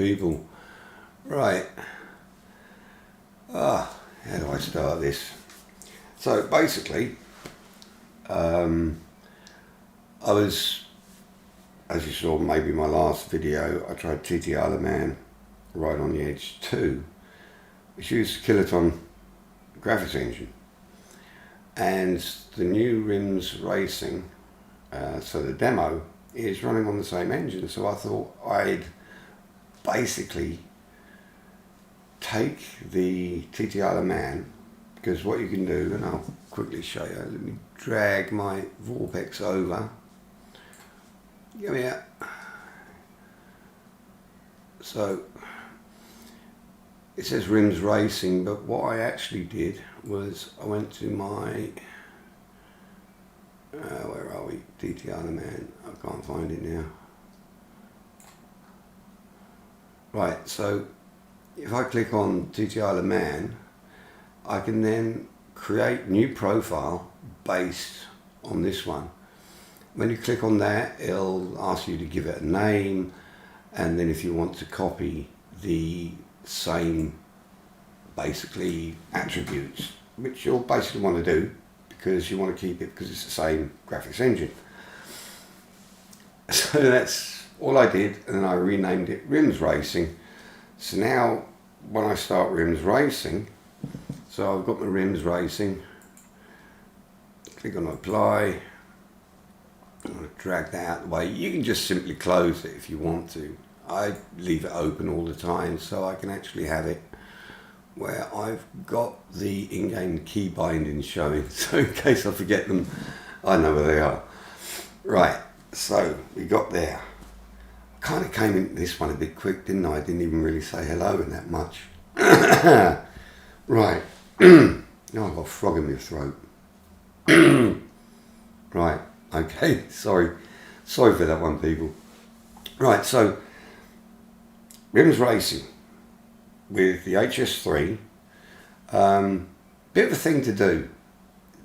people. Right. How do I start this? So basically, I was, as you saw maybe my last video, I tried TTR the Man right on the Hs3, which used Kiloton graphics engine. And the new RIMS Racing, so the demo, is running on the same engine. So I thought I'd basically take the TTR the Man, because what you can do, and I'll quickly show you, let me drag my Vortex over. Give me a, so it says RIMS Racing, but what I actually did was I went to my, where are we, TTR the Man, I can't find it now. Right, so if I click on TTR the Man, I can then create new profile based on this one. When you click on that, it'll ask you to give it a name, and then if you want to copy the same basically attributes, which you'll basically want to do because you want to keep it because it's the same graphics engine. So that's all I did, and then I renamed it RIMS Racing. So now when I start RIMS Racing, so I've got my RIMS Racing, click on apply, I'm going to drag that out of the way. You can just simply close it if you want to. I leave it open all the time so I can actually have it where I've got the in-game key bindings showing, so in case I forget them, I know where they are. Right, so we got there. Kind of came into this one a bit quick, didn't I? I didn't even really say hello in that much. Right. Now I've got a frog in my throat. Right, okay, sorry for that one, people. Right, so RIMS Racing with the Hs3, bit of a thing to do.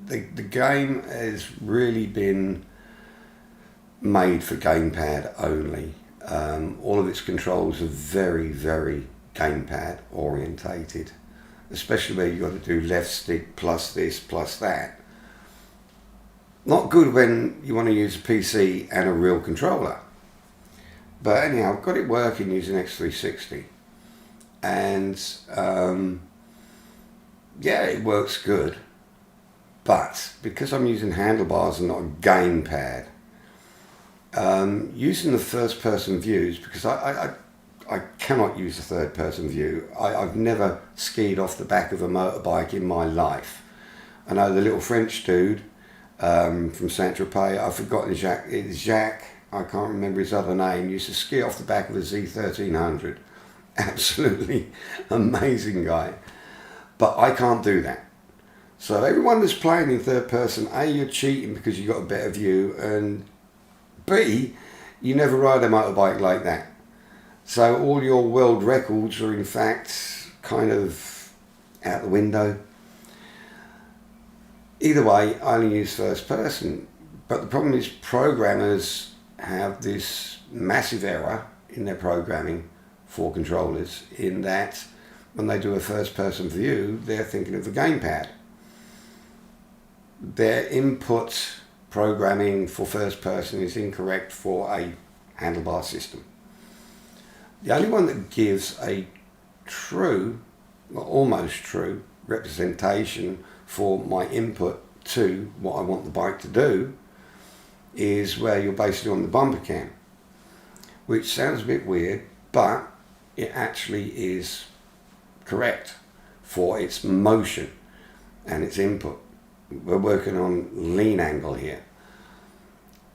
The game has really been made for gamepad only. All of its controls are very, very gamepad orientated, especially where you've got to do left stick plus this plus that. Not good when you want to use a PC and a real controller. But anyhow, I've got it working using X360. And yeah, it works good. But because I'm using handlebars and not a gamepad, using the first person views, because I cannot use the third person view. I've never skied off the back of a motorbike in my life. I know the little French dude from Saint-Tropez, I've forgotten Jacques, I can't remember his other name, used to ski off the back of a Z1300. Absolutely amazing guy. But I can't do that. So everyone that's playing in third person, A, you're cheating because you got a better view, and B, you never ride a motorbike like that. So all your world records are in fact kind of out the window. Either way, I only use first person. But the problem is programmers have this massive error in their programming for controllers, in that when they do a first person view, they're thinking of the gamepad. Their input programming for first person is incorrect for a handlebar system. The only one that gives a true, or almost true, representation for my input to what I want the bike to do is where you're basically on the bumper cam, which sounds a bit weird, but it actually is correct for its motion and its input. We're working on lean angle here.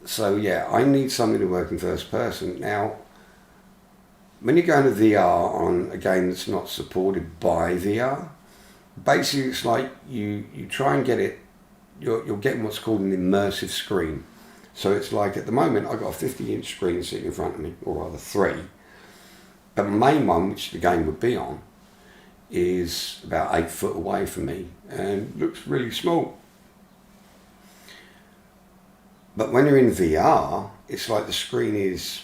So yeah, I need something to work in first person. Now, when you go into VR on a game that's not supported by VR, basically it's like you try and get it, you're getting what's called an immersive screen. So it's like, at the moment I've got a 50-inch screen sitting in front of me, or rather 3. But the main one, which the game would be on, is about 8 foot away from me and looks really small. But when you're in VR, it's like the screen is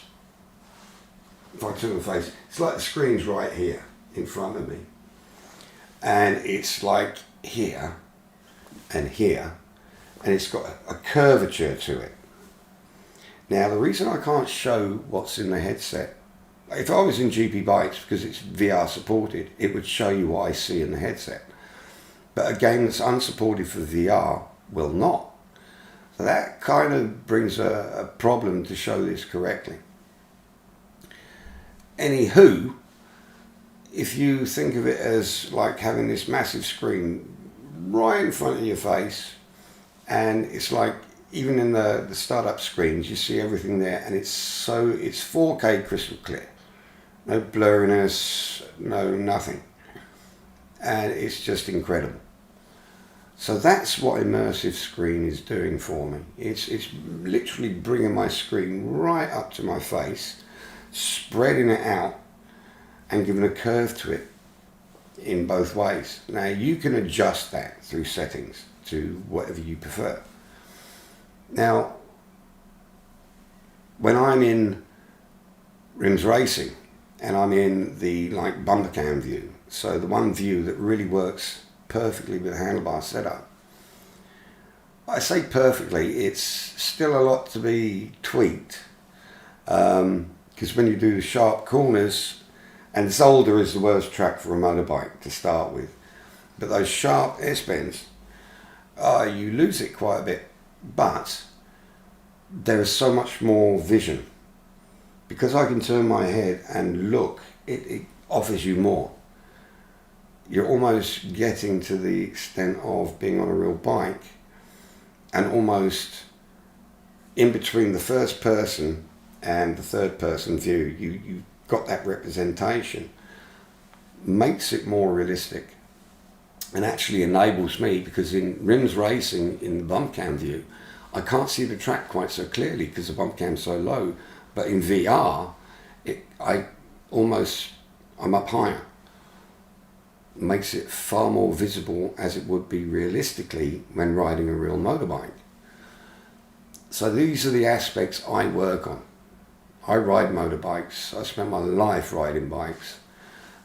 if I turn the face, it's like the screen's right here in front of me. And it's like here and here, and it's got a curvature to it. Now, the reason I can't show what's in the headset, if I was in GPBikes, because it's VR supported, it would show you what I see in the headset. But a game that's unsupported for VR will not. So that kind of brings a problem to show this correctly. Anywho, if you think of it as like having this massive screen right in front of your face, and it's like, even in the startup screens, you see everything there, and it's 4K crystal clear. No blurriness, no nothing. And it's just incredible. So that's what immersive screen is doing for me. It's literally bringing my screen right up to my face, spreading it out, and giving a curve to it in both ways. Now, you can adjust that through settings to whatever you prefer. Now, when I'm in RIMS racing and I'm in the like bumper cam view, so the one view that really works perfectly with a handlebar setup, I say perfectly, it's still a lot to be tweaked, because when you do the sharp corners, and Zolder is the worst track for a motorbike to start with, but those sharp S-bends, you lose it quite a bit. But there is so much more vision. Because I can turn my head and look, it offers you more. You're almost getting to the extent of being on a real bike, and almost in between the first person and the third person view, you've got that representation. Makes it more realistic. And actually enables me, because in RIMS racing, in the bump cam view, I can't see the track quite so clearly because the bump cam's so low. But in VR, I'm up higher. Makes it far more visible as it would be realistically when riding a real motorbike. So these are the aspects I work on. I ride motorbikes. I spend my life riding bikes,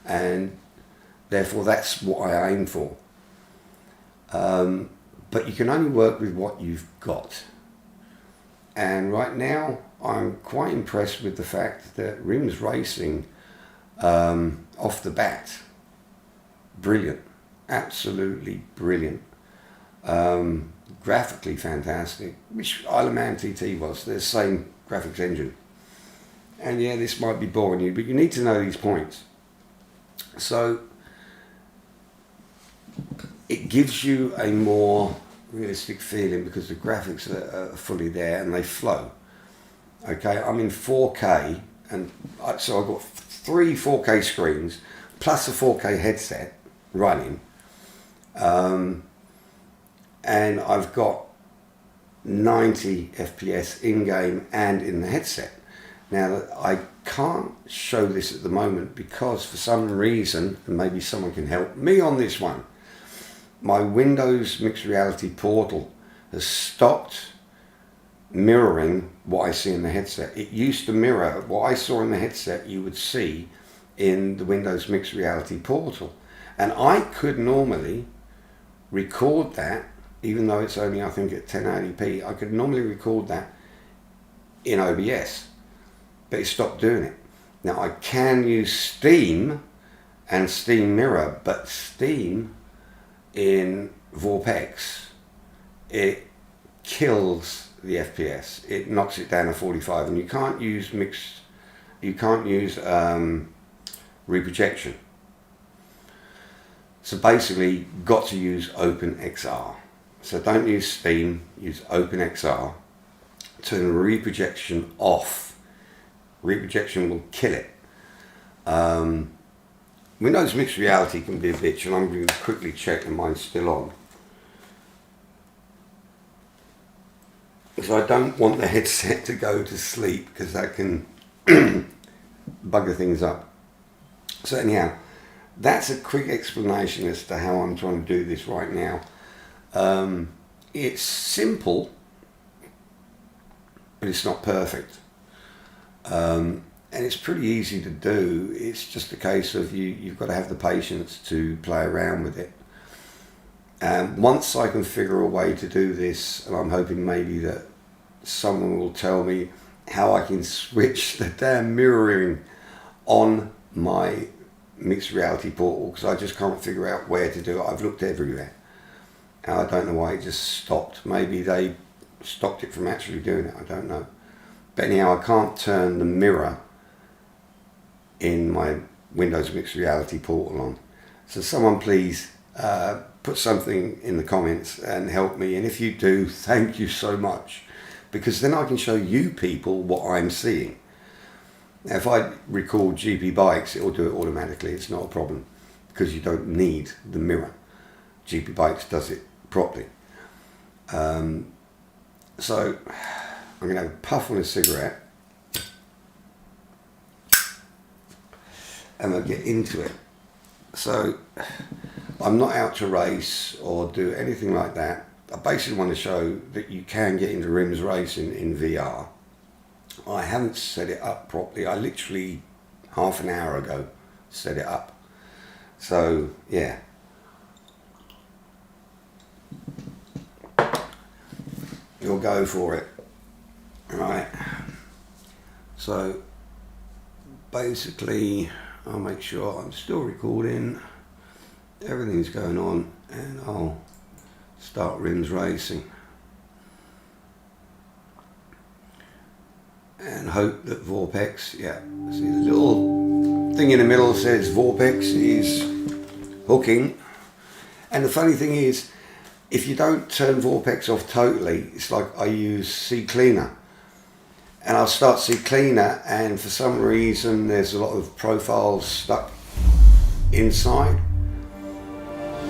and therefore that's what I aim for. But you can only work with what you've got. And right now I'm quite impressed with the fact that RIMS racing, off the bat, brilliant, absolutely brilliant. Graphically fantastic, which Isle of Man TT was, the same graphics engine. And yeah, this might be boring you, but you need to know these points. So it gives you a more realistic feeling because the graphics are fully there and they flow. Okay, I'm in 4K, and so I've got 3 4K screens plus a 4K headset running, and I've got 90 FPS in-game and in the headset. Now, I can't show this at the moment because for some reason, and maybe someone can help me on this one, my Windows Mixed Reality portal has stopped mirroring what I see in the headset. It used to mirror what I saw in the headset you would see in the Windows Mixed Reality portal. And I could normally record that, even though it's only, I think, at 1080p, I could normally record that in OBS. But it stopped doing it. Now I can use Steam and Steam Mirror, but Steam in Vorpex, it kills the FPS. It knocks it down to 45, and you can't use reprojection. So basically, got to use OpenXR. So don't use Steam, use OpenXR. Turn the reprojection off. Reprojection will kill it. Windows Mixed Reality can be a bitch, and I'm going to quickly check that mine's still on. Because I don't want the headset to go to sleep, because that can bugger things up. So anyhow, that's a quick explanation as to how I'm trying to do this right now. It's simple, but it's not perfect. and it's pretty easy to do. It's just a case of you've got to have the patience to play around with it. Once I can figure a way to do this, and I'm hoping maybe that someone will tell me how I can switch the damn mirroring on my mixed reality portal, because I just can't figure out where to do it. I've looked everywhere and I don't know why it just stopped. Maybe they stopped it from actually doing it, I don't know. But anyhow, I can't turn the mirror in my Windows mixed reality portal on. So someone please put something in the comments and help me, and if you do, thank you so much, because then I can show you people what I'm seeing. Now, if I record GPBikes, it will do it automatically. It's not a problem because you don't need the mirror. GPBikes does it properly. So I'm going to have a puff on a cigarette and I'll get into it. So I'm not out to race or do anything like that. I basically want to show that you can get into RIMS racing in VR. I haven't set it up properly. I literally half an hour ago set it up. So yeah. You'll go for it. Right. So basically I'll make sure I'm still recording. Everything's going on and I'll start RIMS racing. And hope that Vorpex, yeah, see the little thing in the middle says Vorpex is hooking. And the funny thing is, if you don't turn Vorpex off totally, it's like I use CCleaner. And I'll start CCleaner and for some reason there's a lot of profiles stuck inside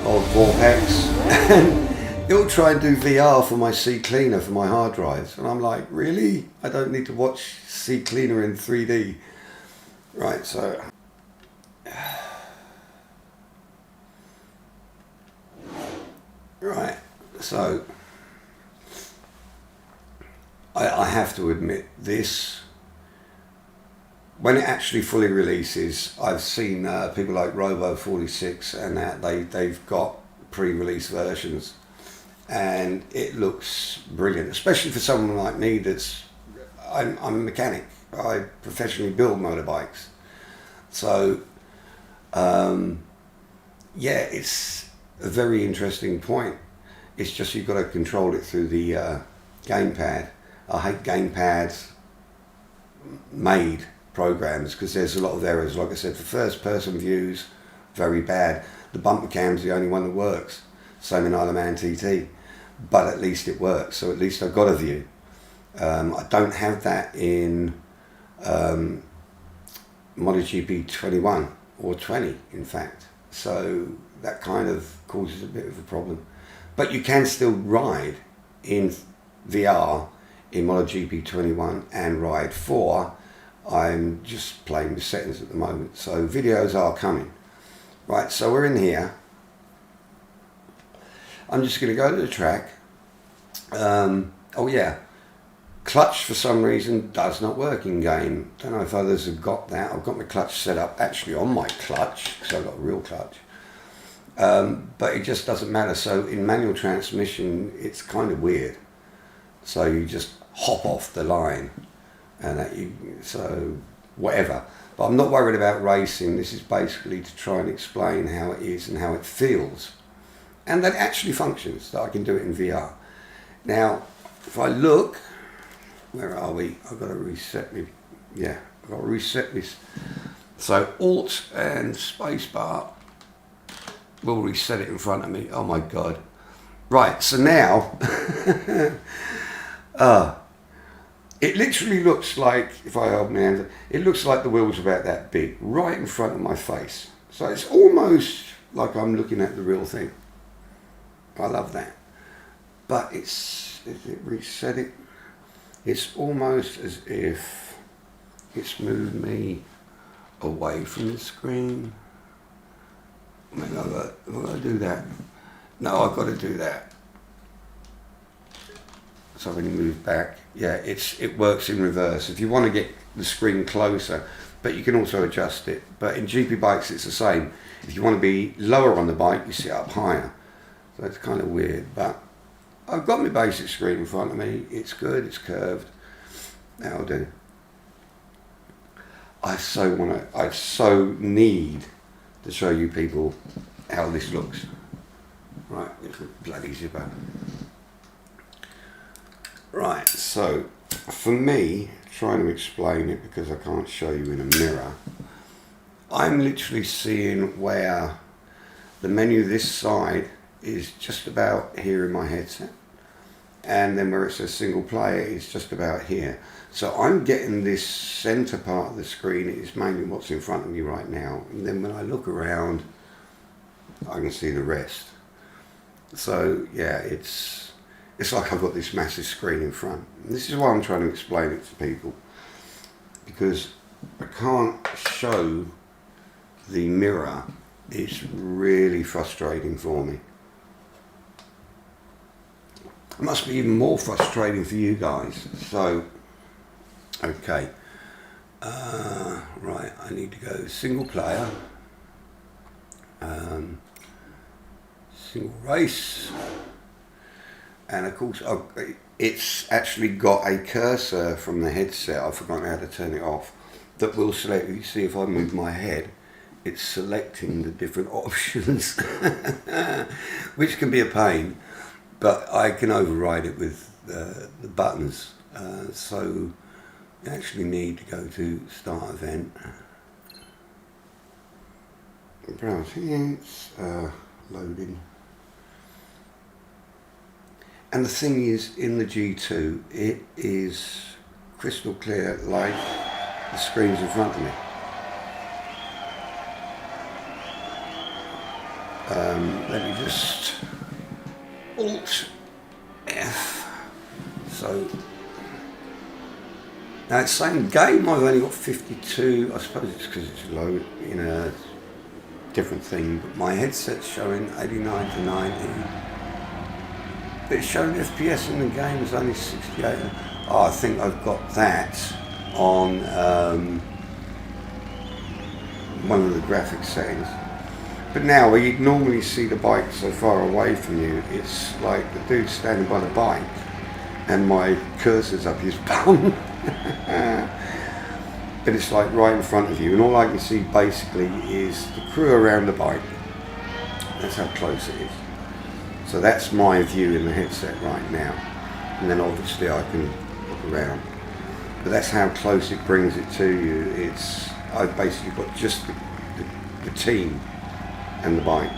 of Vorpex. And it'll try and do VR for my CCleaner for my hard drives. And I'm like, really? I don't need to watch CCleaner in 3D. Right, so. Right, so. I have to admit this. When it actually fully releases, I've seen people like Robo46 and that, they've got pre-release versions. And it looks brilliant, especially for someone like me I'm a mechanic. I professionally build motorbikes. So, yeah, it's a very interesting point. It's just you've got to control it through the gamepad. I hate gamepads made programs because there's a lot of errors. Like I said, for first person views, very bad. The bumper cam's the only one that works. Same in Isle of Man TT. But at least it works, so at least I've got a view. I don't have that in MotoGP 21 or 20 in fact, so that kind of causes a bit of a problem. But you can still ride in VR in MotoGP 21 and Ride 4. I'm just playing with settings at the moment, so videos are coming. Right, so we're in here. I'm just going to go to the track. Oh yeah, clutch for some reason does not work in game. Don't know if others have got that. I've got my clutch set up actually on my clutch because I've got a real clutch. But it just doesn't matter. So in manual transmission, it's kind of weird. So you just hop off the line and so whatever. But I'm not worried about racing. This is basically to try and explain how it is and how it feels. And that actually functions, that I can do it in VR. Now, if I look, where are we? I've got to reset me. Yeah, I've got to reset this. So Alt and Spacebar will reset it in front of me. Oh my God. Right, so now, it literally looks like, if I hold my hand, it looks like the wheel's about that big, right in front of my face. So it's almost like I'm looking at the real thing. I love that. But if it reset it, it's almost as if it's moved me away from the screen. Maybe I've got to do that. No, I've got to do that. So when you move back, yeah, it works in reverse. If you want to get the screen closer, but you can also adjust it. But in GPBikes, it's the same. If you want to be lower on the bike, you sit up higher. So it's kind of weird, but I've got my basic screen in front of me. It's good, it's curved. That'll do. I so need to show you people how this looks. Right, it's a bloody zipper. Right, so for me, trying to explain it because I can't show you in a mirror, I'm literally seeing where the menu this side is just about here in my headset, and then where it says single player is just about here. So I'm getting this center part of the screen is mainly what's in front of me right now, and then when I look around I can see the rest. So yeah, it's like I've got this massive screen in front. And this is why I'm trying to explain it to people, because I can't show the mirror. It's really frustrating for me. It must be even more frustrating for you guys. So, okay. Right, I need to go single player. Single race. And of course, it's actually got a cursor from the headset. I've forgotten how to turn it off. That will select. You see, if I move my head, it's selecting the different options, which can be a pain. But I can override it with the buttons. So you actually need to go to Start Event. Browse hints, loading. And the thing is, in the G2, it is crystal clear like the screens in front of me. Let me just Alt F. So now it's saying game. I've only got 52. I suppose it's because it's low in a different thing. But my headset's showing 89 to 90. But it's showing FPS in the game is only 68. Oh, I think I've got that on one of the graphics settings. But now, where you'd normally see the bike so far away from you, it's like the dude standing by the bike and my cursor's up his bum. But it's like right in front of you, and all I can see basically is the crew around the bike. That's how close it is. So that's my view in the headset right now. And then obviously I can look around. But that's how close it brings it to you. I've basically got just the team and the bike.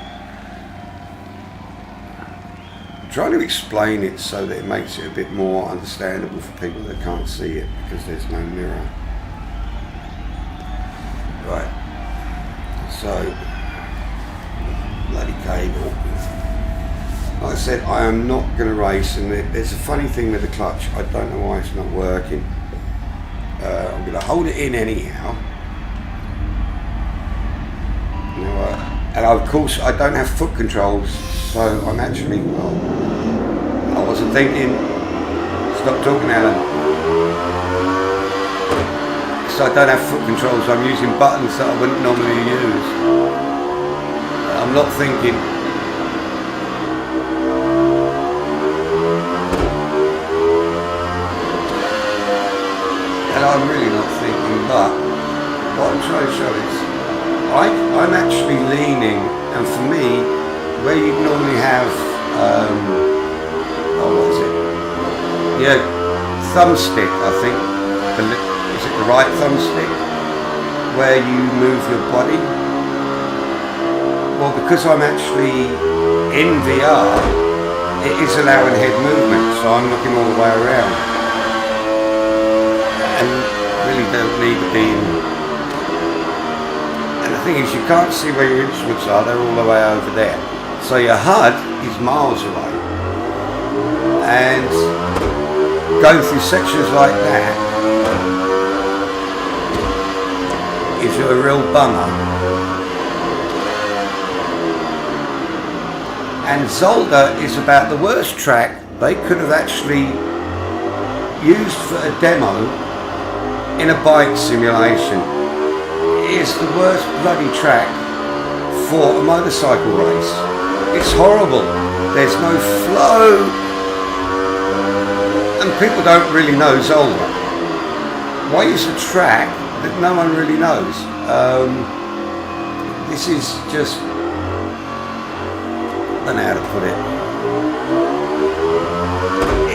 I'm trying to explain it so that it makes it a bit more understandable for people that can't see it because there's no mirror. Right. So, bloody cable. Like I said, I am not going to race, and there's a funny thing with the clutch. I don't know why it's not working. I'm going to hold it in anyhow. And of course, I don't have foot controls, so I'm actually. Well, I wasn't thinking. Stop talking, Alan. So I don't have foot controls. I'm using buttons that I wouldn't normally use. I'm not thinking. And I'm really not thinking, but what I'm trying to show is I'm actually leaning, and for me, where you normally have, what is it? Yeah, thumbstick, I think. Is it the right thumbstick? Where you move your body? Well, because I'm actually in VR, it is allowing head movement, so I'm looking all the way around. And really don't need to be in. And the thing is, you can't see where your instruments are, they're all the way over there. So your HUD is miles away. And going through sections like that is a real bummer. And Zolder is about the worst track they could have actually used for a demo in a bike simulation is the worst bloody track for a motorcycle race. It's horrible. There's no flow, and people don't really know Zolder. Why use a track that no one really knows? This is just, I don't know how to put it.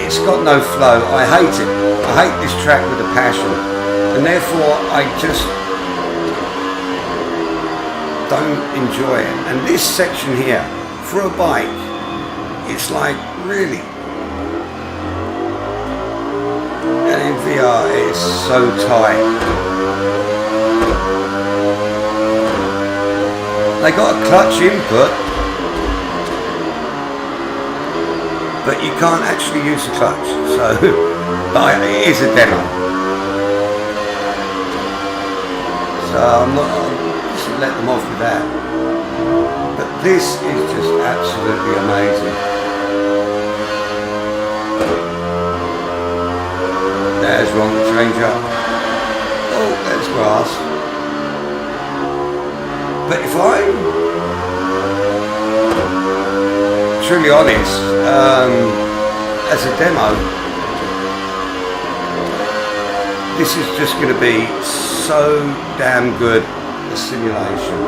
It's got no flow. I hate it. I hate this track with a passion, and therefore I just don't enjoy it. And this section here, for a bike, it's like, really. And in VR it's so tight. They got a clutch input, but you can't actually use the clutch, so but it is a demo. So I'll just let them off with that. But this is just absolutely amazing. There's wrong to change up. Oh, there's grass. But if I'm truly honest, as a demo, this is just going to be so damn good a simulation.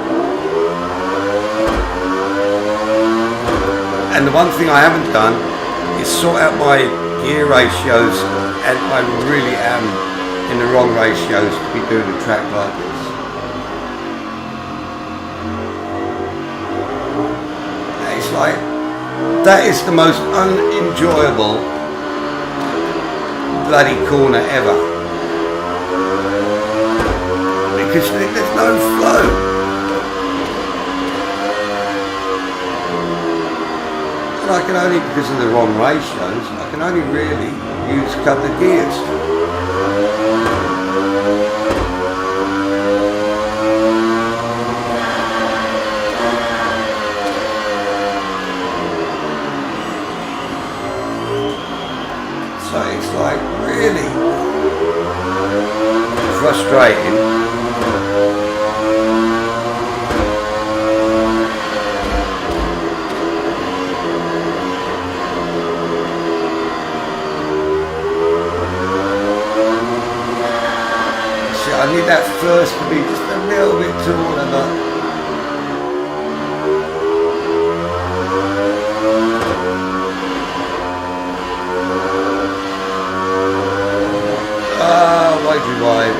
And the one thing I haven't done is sort out my gear ratios, and I really am in the wrong ratios to be doing a track like this. It's like, that is the most unenjoyable bloody corner ever, because there's no flow. And I can only, because of the wrong ratios, I can only really use a couple of gears. So it's like really frustrating. See, I need that first to be just a little bit taller, but way too wide.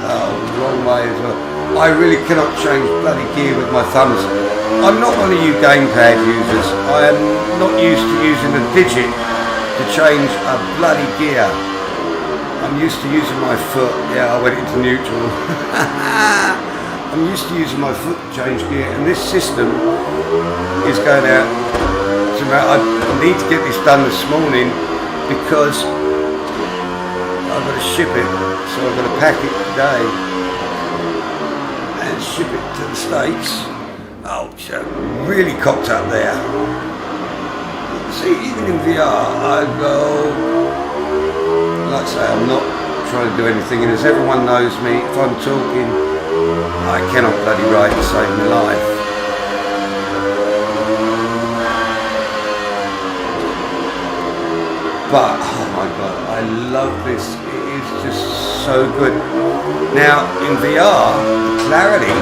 Oh, wrong way as well. I really cannot change bloody gear with my thumbs. I'm not one of you gamepad users. I am not used to using a digit to change a bloody gear. I'm used to using my foot. Yeah, I went into neutral. I'm used to using my foot to change gear, and this system is going out. I need to get this done this morning because I've got to ship it, so I've got to pack it today and ship it to the States. Oh, so really cocked up there. See, even in VR, I go, like I say, I'm not trying to do anything, and as everyone knows me, if I'm talking, I cannot bloody write to save my life. But, oh my God, I love this. It is just so good. Now, in VR, the clarity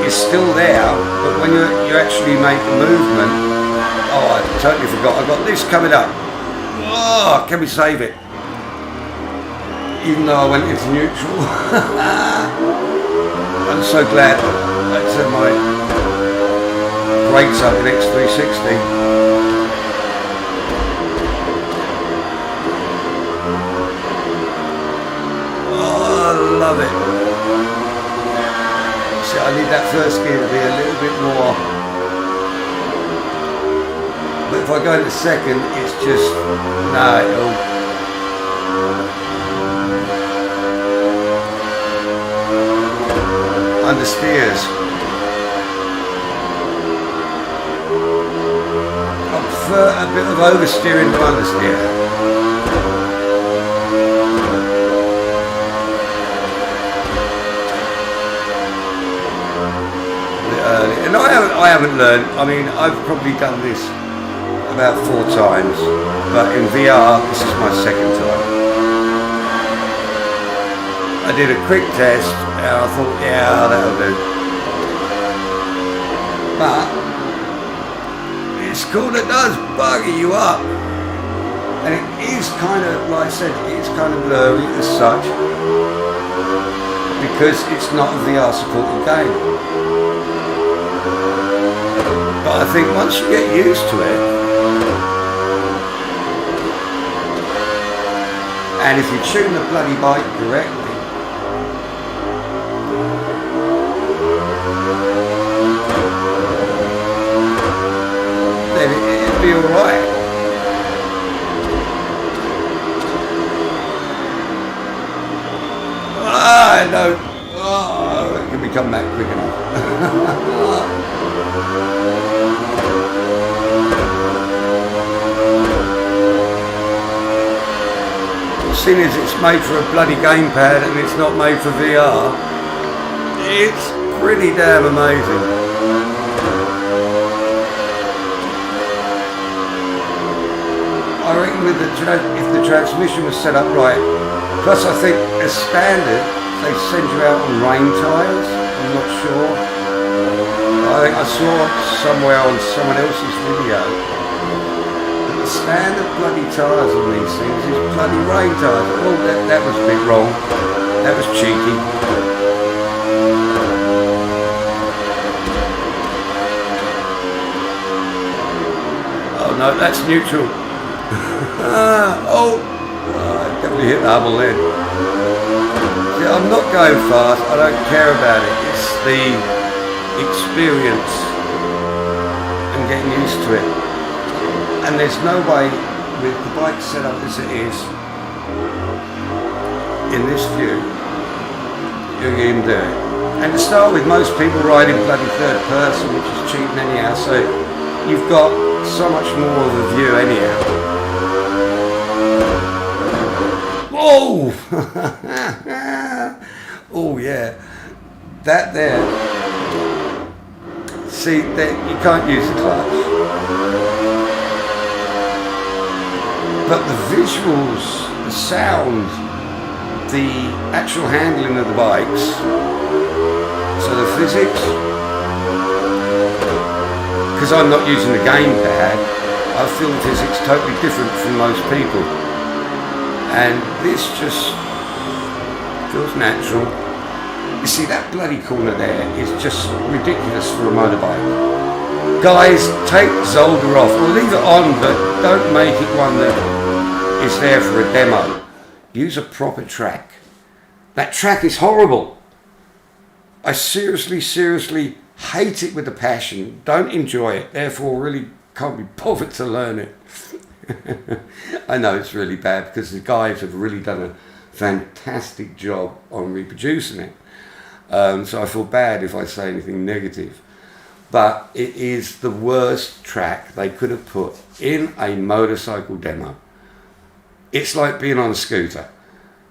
is still there, but when you actually make a movement, oh, I totally forgot. I've got this coming up. Oh, can we save it? Even though I went into neutral. I'm so glad I set my brakes up in X360. Love it. See, I need that first gear to be a little bit more. But if I go into second, it's just it'll. Understeers. I prefer a bit of oversteering to understeer. I haven't learned. I mean, I've probably done this about 4 times, but in VR, this is my second time. I did a quick test, and I thought, yeah, that'll do. But it's cool. It does bugger you up, and it is kind of, like I said, it's kind of blurry as such because it's not a VR supported game. But I think once you get used to it, and if you tune the bloody bike correctly, then it'll be alright. I know. Oh, can we come back quick enough? Seeing as it's made for a bloody gamepad and it's not made for VR, it's pretty damn amazing. I reckon with if the transmission was set up right, plus I think as standard they send you out on rain tyres. I'm not sure. I think I saw somewhere on someone else's video that the standard bloody tyres on these things is bloody rain tyres. Oh, that was a bit wrong. That was cheeky. Oh no, that's neutral. I definitely hit the hubble then. See, I'm not going fast, I don't care about it. It's the experience and getting used to it. And there's no way with the bike set up as it is, in this view, you can do it. And to start with, most people ride in bloody third person, which is cheating anyhow, so you've got so much more of a view anyhow. Oh! Oh yeah, that there. See, that you can't use the clutch, but the visuals, the sound, the actual handling of the bikes, so the physics, because I'm not using the gamepad, I feel the physics totally different from most people. And this just feels natural. You see, that bloody corner there is just ridiculous for a motorbike. Guys, take Zolder off. Well, leave it on, but don't make it one that is there for a demo. Use a proper track. That track is horrible. I seriously hate it with a passion. Don't enjoy it. Therefore, really can't be bothered to learn it. I know it's really bad because the guys have really done a fantastic job on reproducing it. So I feel bad if I say anything negative. But it is the worst track they could have put in a motorcycle demo. It's like being on a scooter.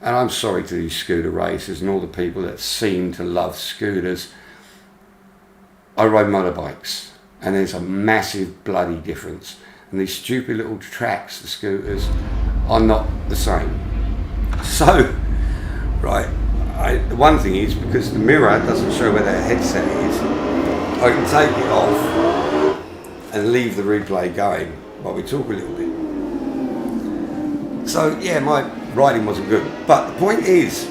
And I'm sorry to these scooter racers and all the people that seem to love scooters. I ride motorbikes and there's a massive bloody difference. And these stupid little tracks, the scooters, are not the same. So, right, the one thing is, because the mirror doesn't show where that headset is, I can take it off and leave the replay going while we talk a little bit. So, yeah, my riding wasn't good. But the point is,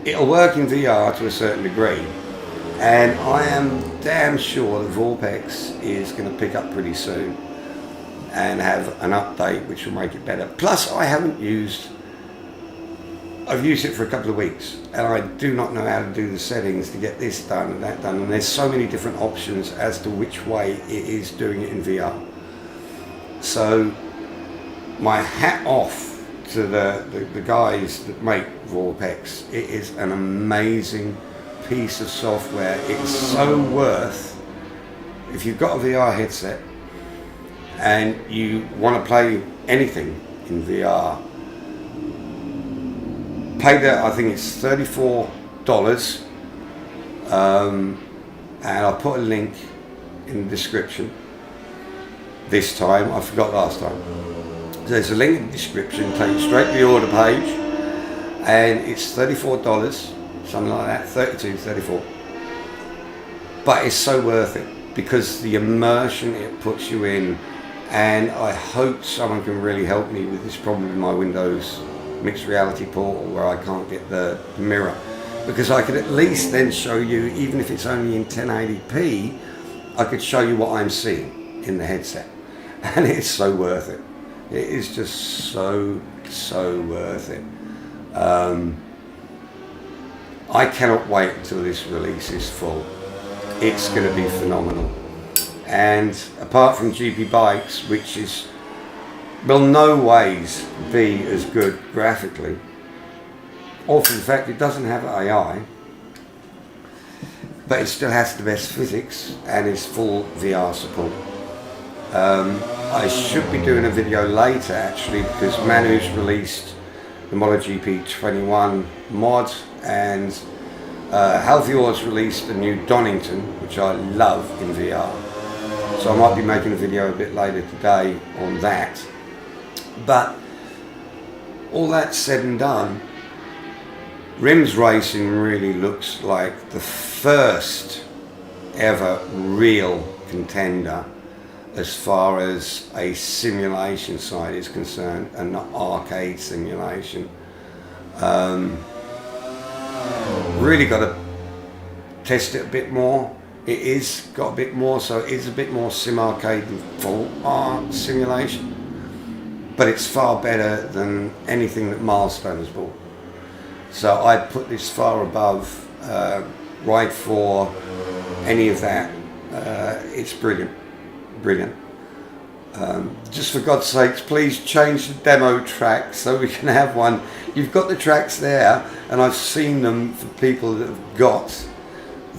it'll work in VR to a certain degree. And I am damn sure that Vortex is going to pick up pretty soon and have an update which will make it better. Plus, I've used it for a couple of weeks and I do not know how to do the settings to get this done and that done. And there's so many different options as to which way it is doing it in VR. So, my hat off to the guys that make Vortex. It is an amazing piece of software. It's so worth, if you've got a VR headset and you want to play anything in VR, pay I think it's $34, and I'll put a link in the description this time. I forgot last time. So there's a link in the description, take you straight to the order page, and it's $34, something like that, 32, 34. But it's so worth it because the immersion it puts you in, and I hope someone can really help me with this problem with my Windows mixed reality portal where I can't get the mirror, because I could at least then show you, even if it's only in 1080p, I could show you what I'm seeing in the headset, and it's so worth it. It is just so worth it. I cannot wait until this release is full. It's going to be phenomenal. And apart from GPBikes, which is, will no ways be as good graphically, or for the fact it doesn't have AI, but it still has the best physics and is full VR support. I should be doing a video later actually, because Manu's released the MotoGP 21 mod, and Halfior's released a new Donington, which I love in VR. So I might be making a video a bit later today on that. But all that said and done, RIMS racing really looks like the first ever real contender as far as a simulation side is concerned, and not arcade simulation. Really got to test it a bit more. It is got a bit more, so it is a bit more sim arcade than full art simulation, but it's far better than anything that Milestone has bought. So I'd put this far above Ride 4, any of that. It's brilliant. Just for God's sakes, please change the demo track so we can have one. You've got the tracks there, and I've seen them for people that have got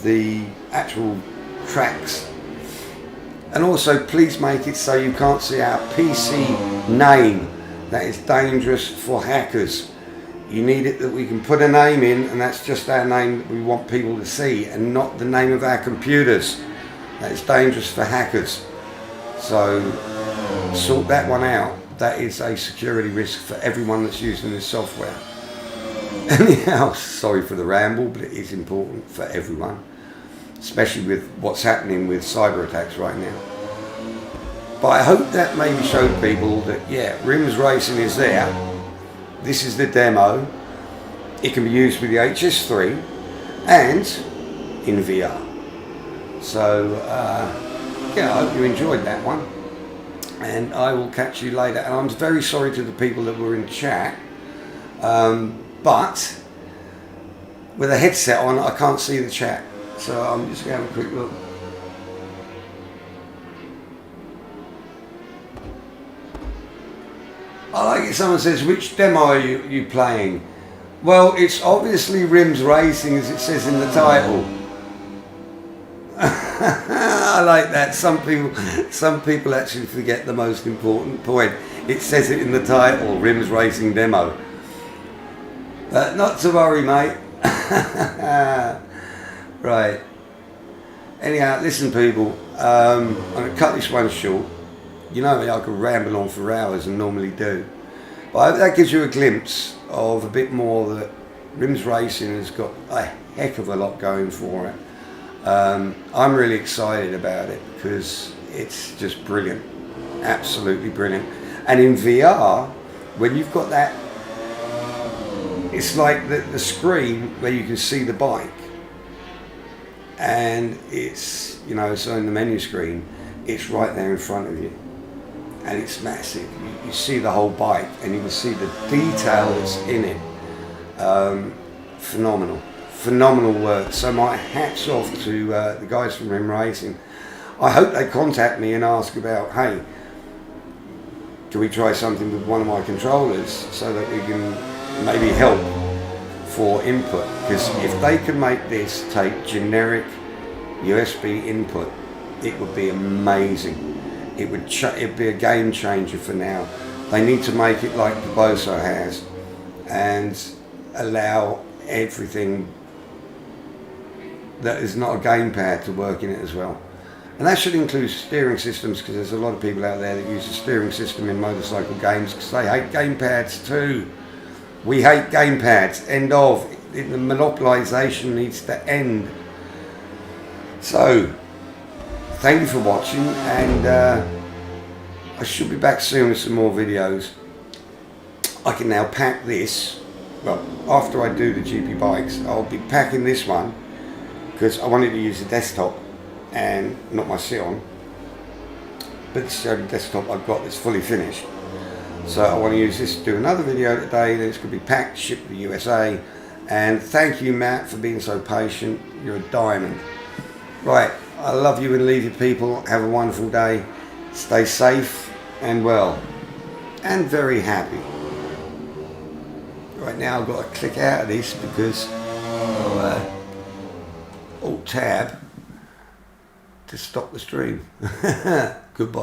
the actual tracks. And also please make it so you can't see our PC name. That is dangerous for hackers. You need it that we can put a name in, and that's just our name that we want people to see, and not the name of our computers. That is dangerous for hackers. So sort that one out. That is a security risk for everyone that's using this software. Anyhow, sorry for the ramble, but it is important for everyone, especially with what's happening with cyber attacks right now. But I hope that maybe showed people that, yeah, RIMS racing is there. This is the demo. It can be used with the Hs3 and in VR. So, yeah, I hope you enjoyed that one. And I will catch you later. And I'm very sorry to the people that were in chat. But with a headset on, I can't see the chat. So I'm just going to have a quick look. I like it. Someone says, which demo are you playing? Well, it's obviously RIMS Racing, as it says in the title. I like that. Some people actually forget the most important point. It says it in the title, RIMS Racing Demo. Not to worry, mate. Right. Anyhow, listen, people. I'm going to cut this one short. You know me, I could ramble on for hours and normally do. But I hope that gives you a glimpse of a bit more that RIMS Racing has got a heck of a lot going for it. I'm really excited about it because it's just brilliant. Absolutely brilliant. And in VR, when you've got that, it's like the screen where you can see the bike. And it's, you know, so in the menu screen, it's right there in front of you. And it's massive. You see the whole bike and you can see the detail that's in it. Phenomenal work. So my hats off to the guys from RIMS Racing. I hope they contact me and ask about, hey, can we try something with one of my controllers so that we can maybe help for input? Because if they can make this take generic USB input, it would be amazing. It would be a game changer for now. They need to make it like the Boso has and allow everything that is not a gamepad to work in it as well. And that should include steering systems, because there's a lot of people out there that use the steering system in motorcycle games because they hate gamepads too. We hate gamepads. End of. The monopolisation needs to end. So, thank you for watching, and I should be back soon with some more videos. I can now pack this. Well, after I do the GPBikes, I'll be packing this one because I wanted to use the desktop and not my sit-on, but it's the only desktop I've got that's fully finished. So I want to use this to do another video today. Then it's going to be packed, shipped to the USA. And thank you, Matt, for being so patient. You're a diamond. Right, I love you and leave you people. Have a wonderful day. Stay safe and well, and very happy. Right now I've got to click out of this because Alt-Tab to stop the stream. Goodbye.